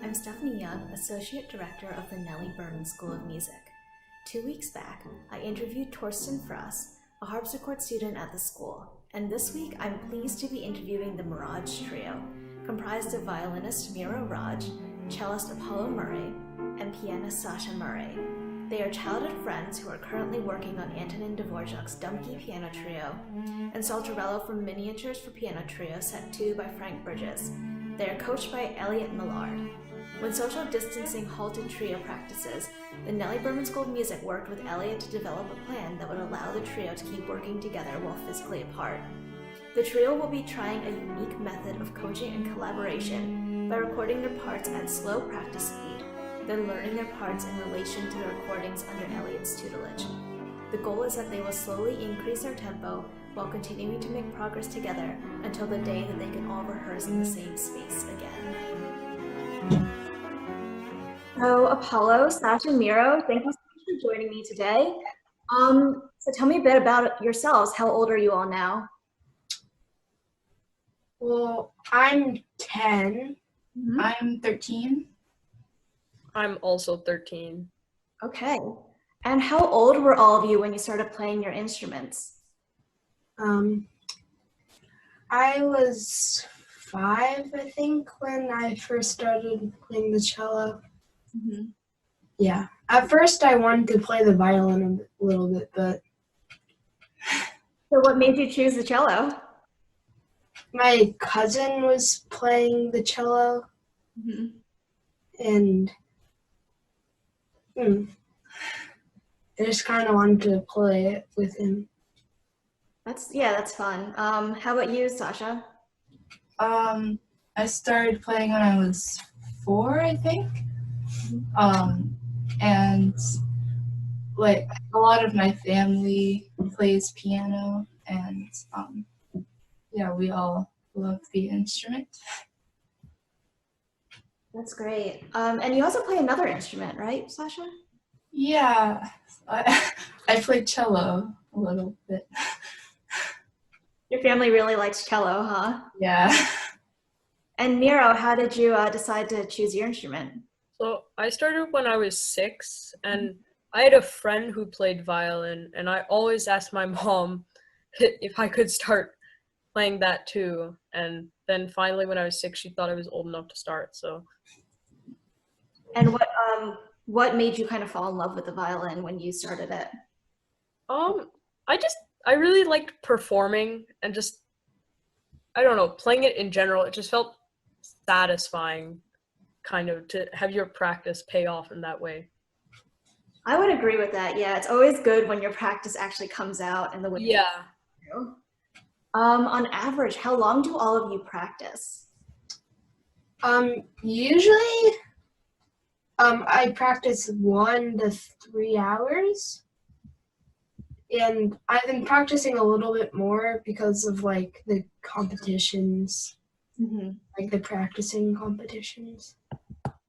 I'm Stefanie Yeung, Associate Director of the Nelly School of Music. 2 weeks back, I interviewed Torsten Frass, a harpsichord student at the school, and this week I'm pleased to be interviewing the Mirage Trio, comprised of violinist Miro Raj, cellist Apollo Murray, and pianist Sasha Murray. They are childhood friends who are currently working on Antonin Dvorak's Dumke Piano Trio and Saltarello from Miniatures for Piano Trio Set 2 by Frank Bridges. They are coached by Elliot Millard. When social distancing halted trio practices, the Nelly School of Music worked with Elliot to develop a plan that would allow the trio to keep working together while physically apart. The trio will be trying a unique method of coaching and collaboration by recording their parts at slow practice speed, then learning their parts in relation to the recordings under Elliot's tutelage. The goal is that they will slowly increase their tempo while continuing to make progress together until the day that they can all rehearse in the same space again. So Apollo, Sasha, Miro, thank you so much for joining me today. So tell me a bit about yourselves. How old are you all now? Well, I'm 10. Mm-hmm. I'm 13. I'm also 13. Okay. And how old were all of you when you started playing your instruments? I was 5, I think, when I first started playing the cello. Mm-hmm. Yeah. At first, I wanted to play the violin a little bit, but So what made you choose the cello? my cousin was playing the cello, Mm-hmm. and I just kind of wanted to play it with him. That's fun. How about you, Sasha? I started playing when I was 4, I think. And like a lot of my family plays piano, and yeah, we all love the instrument. That's great. And you also play another instrument, right, Sasha? Yeah, I play cello a little bit. Your family really likes cello, huh? Yeah. And Miro, how did you decide to choose your instrument? So I started when I was 6, and I had a friend who played violin, and I always asked my mom if I could start playing that too. And then finally when I was 6, she thought I was old enough to start, so. And what made you kind of fall in love with the violin when you started it? I really liked performing and just, I don't know, playing it in general. It just felt satisfying, kind of, to have your practice pay off in that way. I would agree with that. Yeah, it's always good when your practice actually comes out in the way. Yeah. You do. On average, how long do all of you practice? Usually, I practice 1 to 3 hours. And I've been practicing a little bit more because of like the competitions, like the practicing competitions.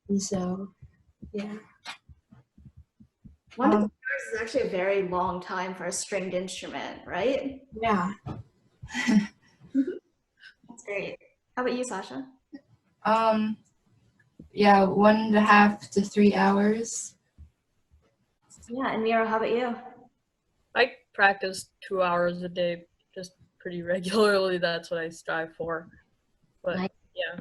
And so, yeah. 1 to 3 hours is actually a very long time for a stringed instrument, right? Yeah. That's great. How about you, Sasha? Yeah, 1.5 to 3 hours. Yeah, and Miro, how about you? I practice 2 hours a day, just pretty regularly. That's what I strive for. But Nice. yeah.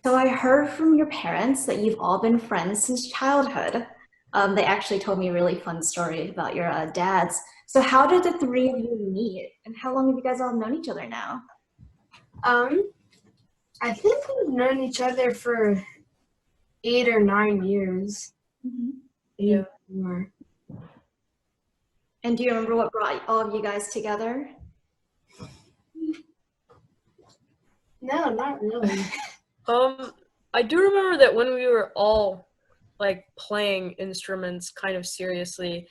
So I heard from your parents that you've all been friends since childhood. They actually told me a really fun story about your dads. So how did the 3 of you meet, and how long have you guys all known each other now? I think we've known each other for 8 or 9 years. Yeah. More. And do you remember what brought all of you guys together? No, not really. I do remember that when we were all like playing instruments kind of seriously,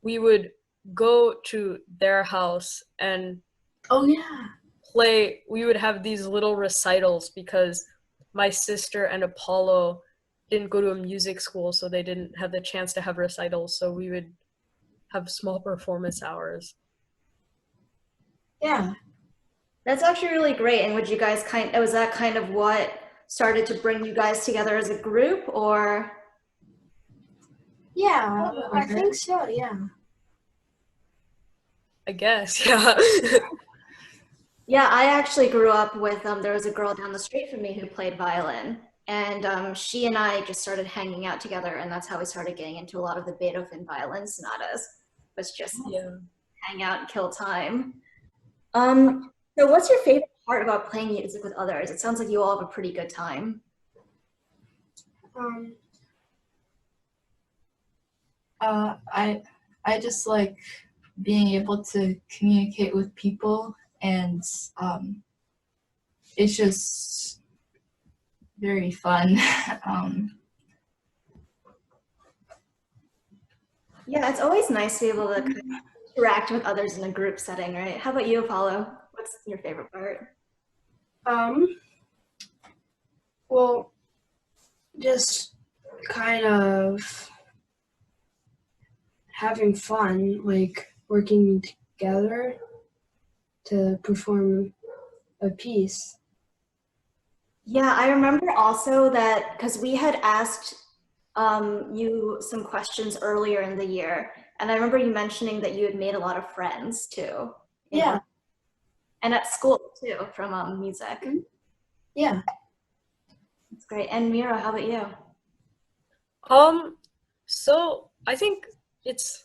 we would go to their house and Oh yeah. play. We would have these little recitals because my sister and Apollo didn't go to a music school, so they didn't have the chance to have recitals, so we would have small performance hours. Yeah. That's actually really great. And would you guys was that kind of what started to bring you guys together as a group, or? Yeah, I think so, yeah. I guess, yeah. Yeah, I actually grew up with, there was a girl down the street from me who played violin, and she and I just started hanging out together, and that's how we started getting into a lot of the Beethoven violin sonatas, was just Yeah. hang out and kill time. So what's your favorite part about playing music with others? It sounds like you all have a pretty good time. Um, I just like being able to communicate with people, and it's just very fun. Yeah, it's always nice to be able to kind of interact with others in a group setting, right? How about you, Apollo? What's your favorite part? well, just kind of having fun, like working together to perform a piece. Yeah, I remember also that because we had asked you some questions earlier in the year, and I remember you mentioning that you had made a lot of friends too. Yeah. And at school too, from music. Yeah. That's great. And Miro, how about you? So I think it's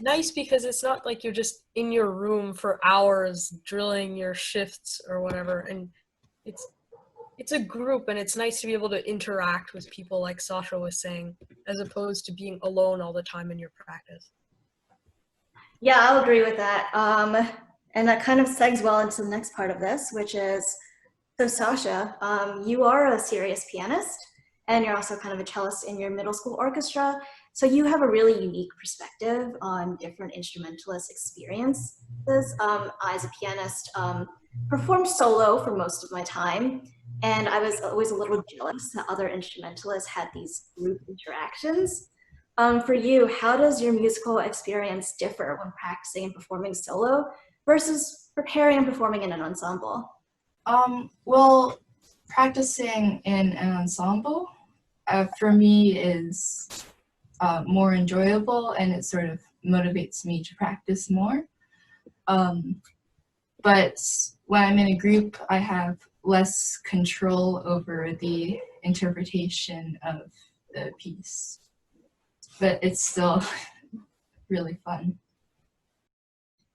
nice because it's not like you're just in your room for hours drilling your shifts or whatever, and it's a group, and it's nice to be able to interact with people like Sasha was saying, as opposed to being alone all the time in your practice. Yeah, I'll agree with that. And that kind of segs well into the next part of this, which is, so Sasha, you are a serious pianist, and you're also kind of a cellist in your middle school orchestra. So you have a really unique perspective on different instrumentalist experiences. I, as a pianist, performed solo for most of my time, and I was always a little jealous that other instrumentalists had these group interactions. For you, how does your musical experience differ when practicing and performing solo versus preparing and performing in an ensemble? Well, practicing in an ensemble for me is more enjoyable, and it sort of motivates me to practice more. But when I'm in a group, I have less control over the interpretation of the piece. But it's still really fun.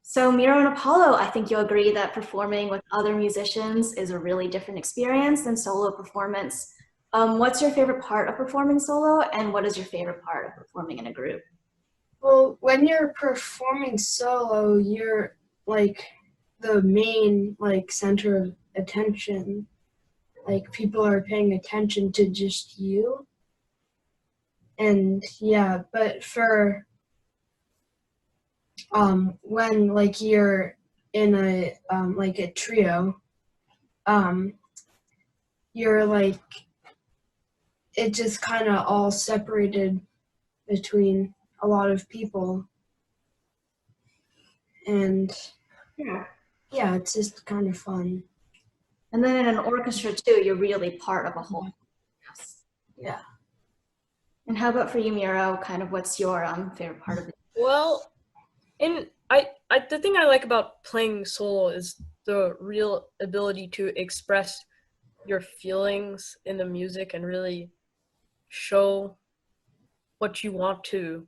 So Miro and Apollo, I think you'll agree that performing with other musicians is a really different experience than solo performance. What's your favorite part of performing solo, and what is your favorite part of performing in a group? Well, when you're performing solo, you're like the main like center of attention. Like people are paying attention to just you. And yeah, but for when like you're in a like a trio, you're like it just kind of all separated between a lot of people, and yeah, it's just kind of fun. And then in an orchestra too, you're really part of a whole. Yeah. And how about for you, Miro? Kind of what's your favorite part of it? Well, the thing I like about playing solo is the real ability to express your feelings in the music and really show what you want to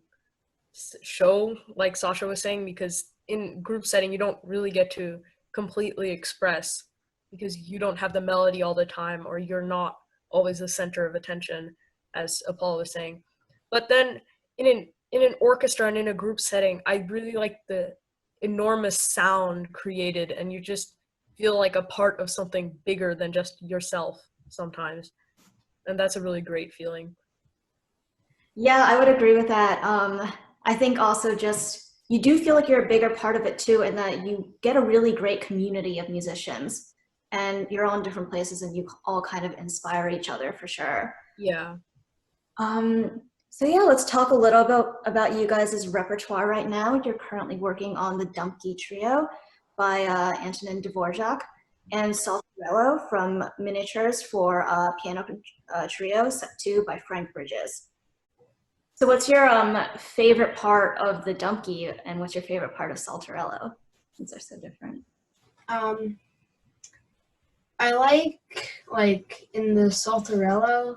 show, like Sasha was saying, because in group setting you don't really get to completely express because you don't have the melody all the time, or you're not always the center of attention, as Apollo was saying. But then in an orchestra and in a group setting, I really like the enormous sound created, and you just feel like a part of something bigger than just yourself sometimes. And that's a really great feeling. Yeah, I would agree with that. I think also just you do feel like you're a bigger part of it too, and that you get a really great community of musicians, and you're all in different places, and you all kind of inspire each other for sure. Yeah. So yeah, let's talk a little about you guys' repertoire right now. You're currently working on the Dumpke Trio by Antonin Dvorak, and Salt Trello from Miniatures for Piano Trio, Set 2 by Frank Bridges. So what's your favorite part of the Dumpke, and what's your favorite part of Saltarello, since they're so different? I like in the Saltarello,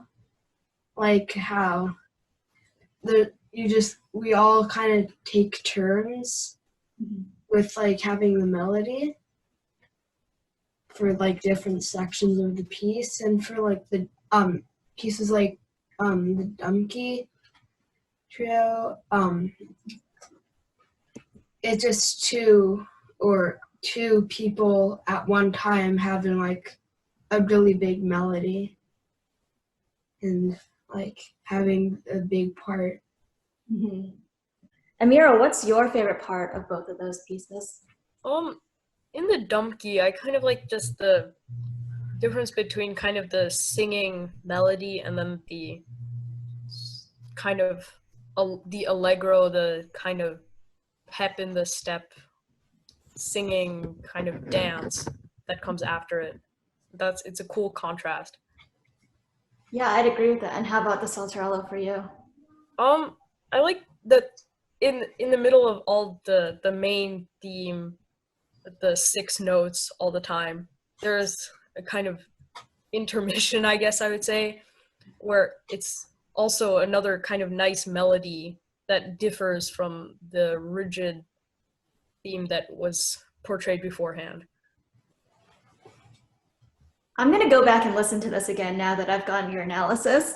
like how we all kind of take turns with like having the melody for like different sections of the piece, and for like the pieces like the Dumpke Trio, it's just two people at one time having like a really big melody and like having a big part. Mm-hmm. And Miro, what's your favorite part of both of those pieces? In the Dumpke, I kind of like just the difference between kind of the singing melody and then the kind of the allegro, the kind of pep in the step singing kind of dance that comes after it. It's a cool contrast. Yeah, I'd agree with that. And how about the Saltarello for you? I like that in the middle of all the main theme, the 6 notes all the time, there's a kind of intermission, I guess I would say, where it's also another kind of nice melody that differs from the rigid theme that was portrayed beforehand. I'm going to go back and listen to this again now that I've gotten your analysis.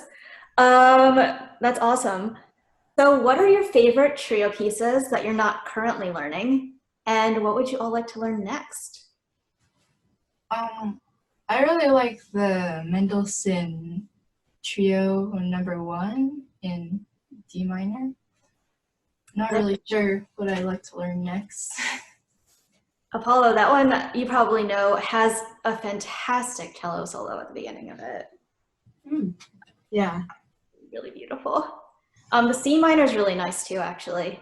That's awesome. So what are your favorite trio pieces that you're not currently learning? And what would you all like to learn next? I really like the Mendelssohn Trio number 1 in D minor. Not really sure what I'd like to learn next. Apollo, that one you probably know has a fantastic cello solo at the beginning of it. Yeah. Really beautiful. The C minor is really nice too, actually.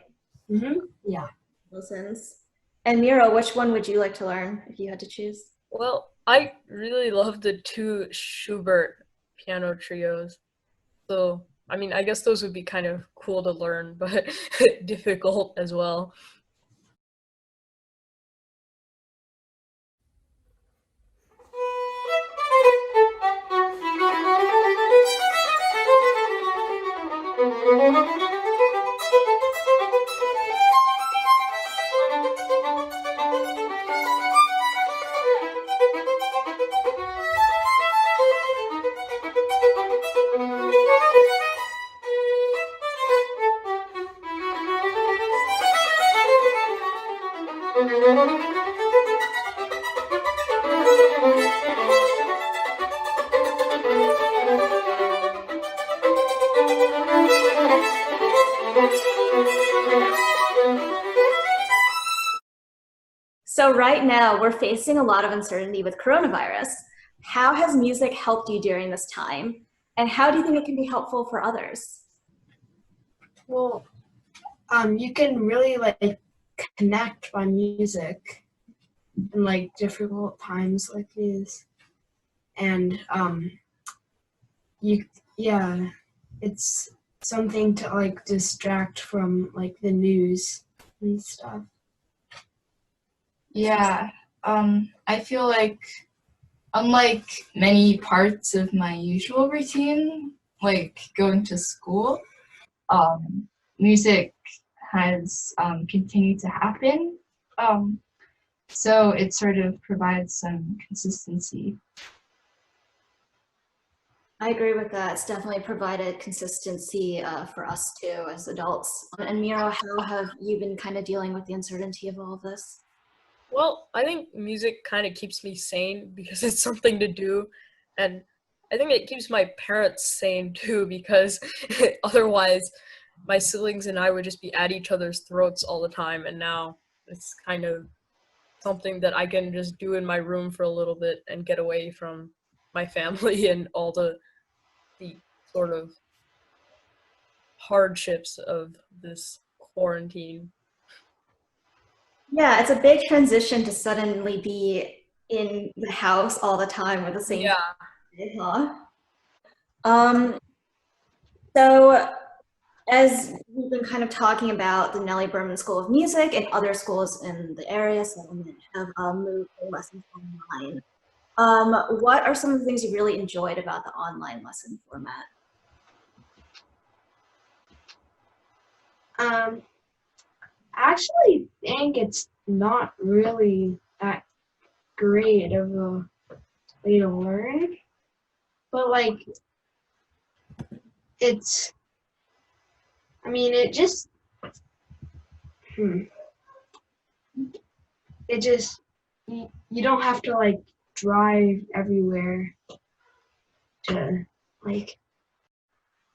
Yeah. Listens. And Miro, which one would you like to learn if you had to choose? Well, I really love the 2 Schubert piano trios. So, I mean, I guess those would be kind of cool to learn, but difficult as well. So right now we're facing a lot of uncertainty with coronavirus. How has music helped you during this time? And how do you think it can be helpful for others? Well, you can really like connect by music in like difficult times like these, and it's something to like distract from like the news and stuff. Yeah, I feel like unlike many parts of my usual routine, like going to school, music has continued to happen. So it sort of provides some consistency. I agree with that. It's definitely provided consistency for us too as adults. And Miro, how have you been kind of dealing with the uncertainty of all of this? Well, I think music kind of keeps me sane because it's something to do. And I think it keeps my parents sane too, because otherwise my siblings and I would just be at each other's throats all the time. And now it's kind of something that I can just do in my room for a little bit and get away from my family and all the sort of hardships of this quarantine. Yeah, it's a big transition to suddenly be in the house all the time or the same Yeah. day, huh? Um, so as we've been kind of talking about the Nelly Berman School of Music and other schools in the area, settlement have moved their lessons online. What are some of the things you really enjoyed about the online lesson format? I actually think it's not really that great of a way to learn, but like it's, I mean, it just, it just, you don't have to like drive everywhere to like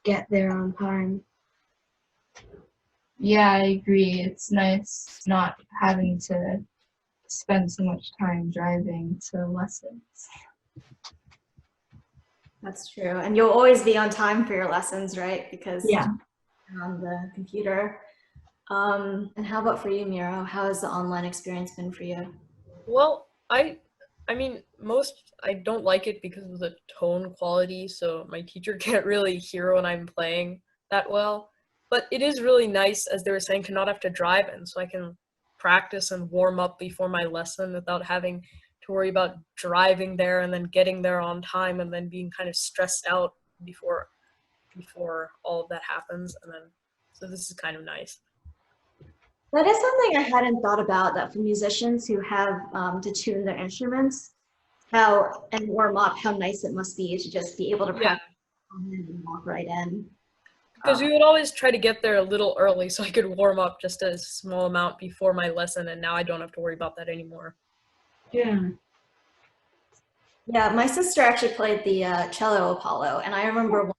get there on time. Yeah, I agree. It's nice not having to spend so much time driving to lessons. That's true. And you'll always be on time for your lessons, right? Because Yeah. you're on the computer. And how about for you, Miro? How has the online experience been for you? Well, I mean, I don't like it because of the tone quality, so my teacher can't really hear when I'm playing that well. But it is really nice, as they were saying, to not have to drive in, so I can practice and warm up before my lesson without having to worry about driving there and then getting there on time and then being kind of stressed out before all of that happens. And then, so this is kind of nice. That is something I hadn't thought about, that for musicians who have to tune their instruments, how and warm up, how nice it must be to just be able to Yeah. practice and walk right in. Because we would always try to get there a little early so I could warm up just a small amount before my lesson, and now I don't have to worry about that anymore. Yeah. Yeah, my sister actually played the cello Apollo, and I remember one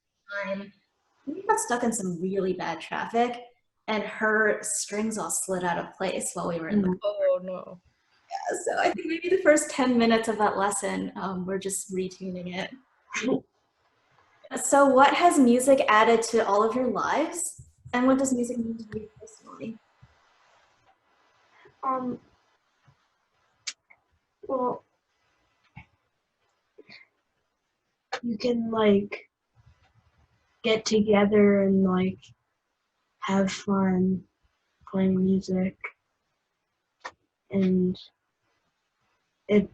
time we got stuck in some really bad traffic, and her strings all slid out of place while we were in the car. Oh no. So I think maybe the first 10 minutes of that lesson, we're just retuning it. So what has music added to all of your lives? And what does music mean to you personally? Um, well, you can like get together and like have fun playing music, and it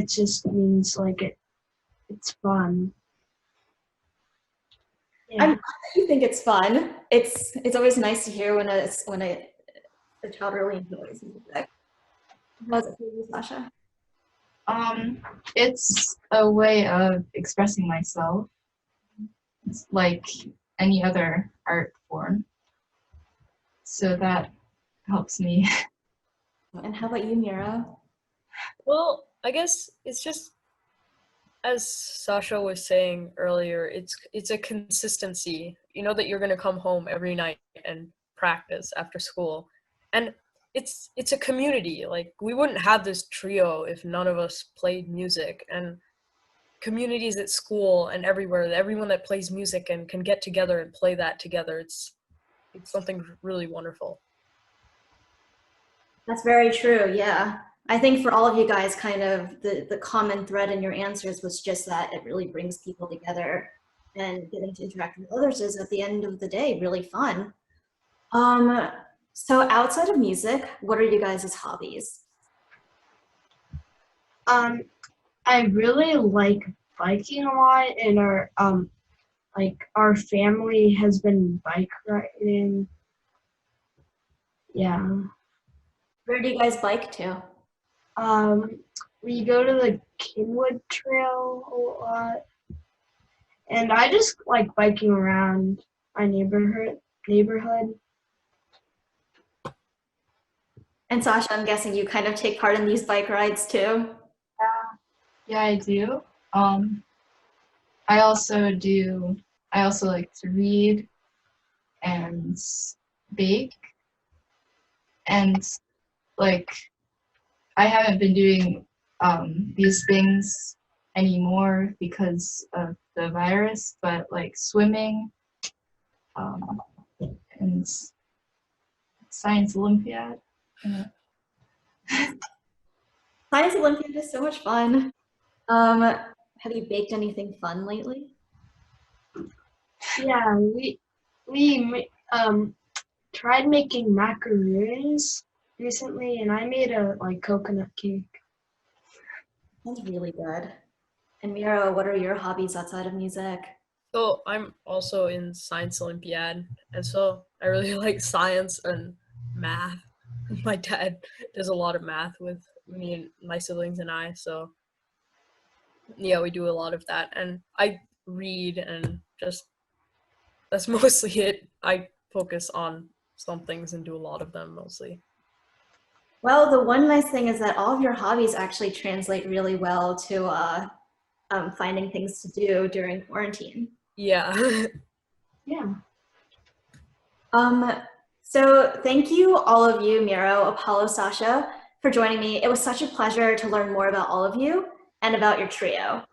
just means like it's fun. I'm Yeah. glad that you think it's fun. It's always nice to hear when a child really enjoys music. How's it for you, Sasha? It's a way of expressing myself. It's like any other art form. So that helps me. And how about you, Miro? Well, I guess it's just, as Sasha was saying earlier, it's a consistency. You know that you're gonna come home every night and practice after school, and it's a community. Like, we wouldn't have this trio if none of us played music. And communities at school and everywhere, everyone that plays music and can get together and play that together, it's something really wonderful. That's very true, yeah. I think for all of you guys, kind of the common thread in your answers was just that it really brings people together, and getting to interact with others is at the end of the day really fun. Um, so outside of music, what are you guys' hobbies? I really like biking a lot, and our family has been bike riding. Yeah. Where do you guys bike to? We go to the Kinwood Trail a lot, and I just like biking around my neighborhood. And Sasha, I'm guessing you kind of take part in these bike rides too? Yeah, I do. Um, I also like to read and bake, and like I haven't been doing these things anymore because of the virus, but like swimming um, and science Olympiad. Science Olympiad is so much fun. Have you baked anything fun lately? Yeah, we tried making macaroons recently, and I made a coconut cake. Sounds really good. And Miro, what are your hobbies outside of music? So I'm also in Science Olympiad, and so I really like science and math. My dad does a lot of math with me and my siblings and I, so yeah, we do a lot of that. And I read and just that's mostly it. I focus on some things and do a lot of them mostly. Well, the one nice thing is that all of your hobbies actually translate really well to finding things to do during quarantine. Yeah. Yeah. Um, so thank you, all of you, Miro, Apollo, Sasha, for joining me. It was such a pleasure to learn more about all of you and about your trio.